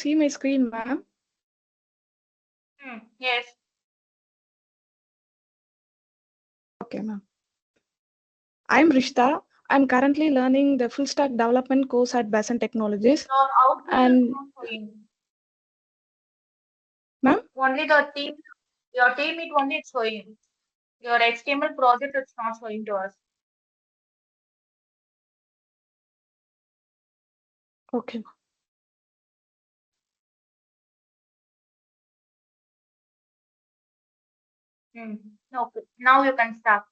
see my screen, ma'am? Yes. Okay, ma'am. I'm Rishta. I'm currently learning the full stack development course at Besant Technologies. Your output And is not showing. ma'am? Only the team, your team it only it's showing. Your HTML project it's not showing to us. Okay. Okay. Now you can start.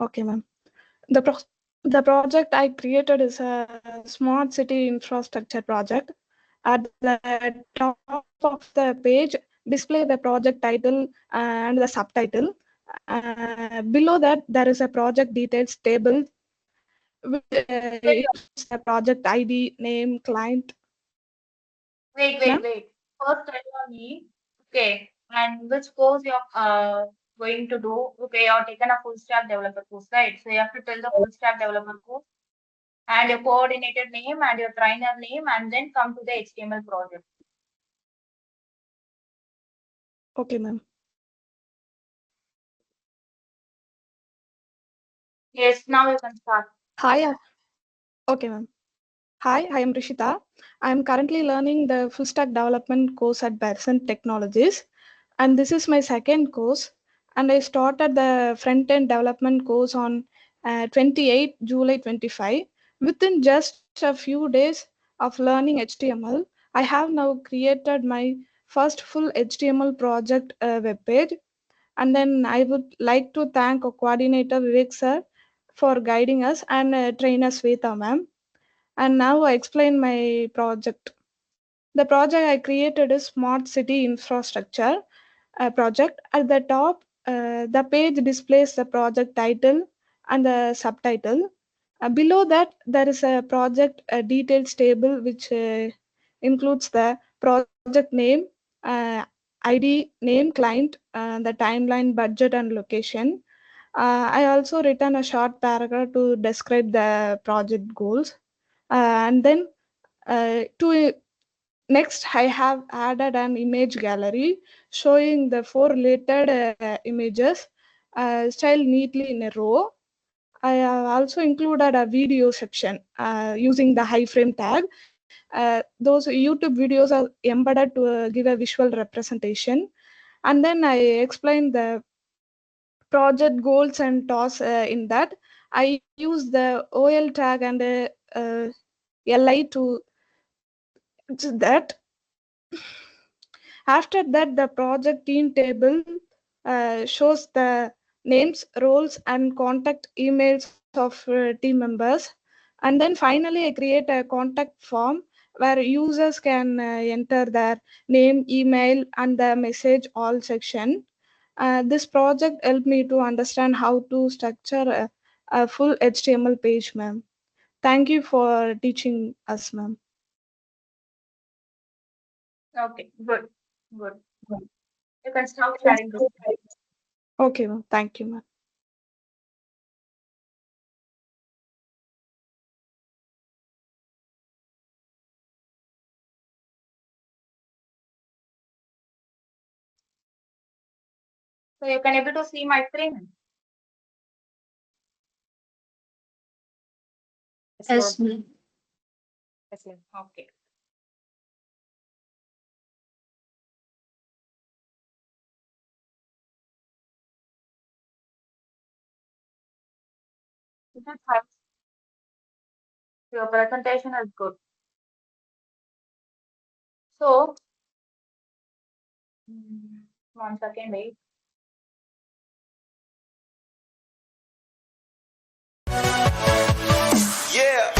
Okay, ma'am. The project I created is a smart city infrastructure project. At the top of the page, display the project title and the subtitle. Below that, there is a project details table, which Wait, includes the project ID, name, client. wait, Ma'am? wait, wait. First tell me, okay, and which course you're going to do? Okay, you're taken a full stack developer course, right? So you have to tell the full stack developer course and your coordinator name and your trainer name, and then come to the HTML project. Okay, ma'am. Yes, now you can start. Hi. Okay, ma'am. Hi, I am Rishita. I am currently learning the full stack development course at Besant Technologies, and this is my second course. And I started the front end development course on 28 July 25. Within just a few days of learning HTML, I have now created my first full HTML project web page. And then I would like to thank our coordinator Vivek sir for guiding us and trainer Sweta ma'am. And now I explain my project. The project I created is Smart City Infrastructure project. At the top, the page displays the project title and the subtitle. Below that, there is a project details table which includes the project name, uh, ID, name, client, the timeline, budget, and location. I also written a short paragraph to describe the project goals. And then to next, I have added an image gallery showing the four related images styled neatly in a row. I have also included a video section using the iframe tag. Those YouTube videos are embedded to give a visual representation. And then I explained the project goals and tasks in that. I use the OL tag and LI to that. After that, the project team table shows the names, roles, and contact emails of team members. And then finally, I create a contact form where users can enter their name, email, and the message all section. This project helped me to understand how to structure a full HTML page, ma'am. Thank you for teaching us, ma'am. Okay, good, good. You can stop sharing this. Okay, ma'am. Thank you, ma'am. So you can able to see my screen. Yes, ma'am. Yes, ma'am. Okay. That's fine. Your presentation is good. So, 1 second, wait. Yeah.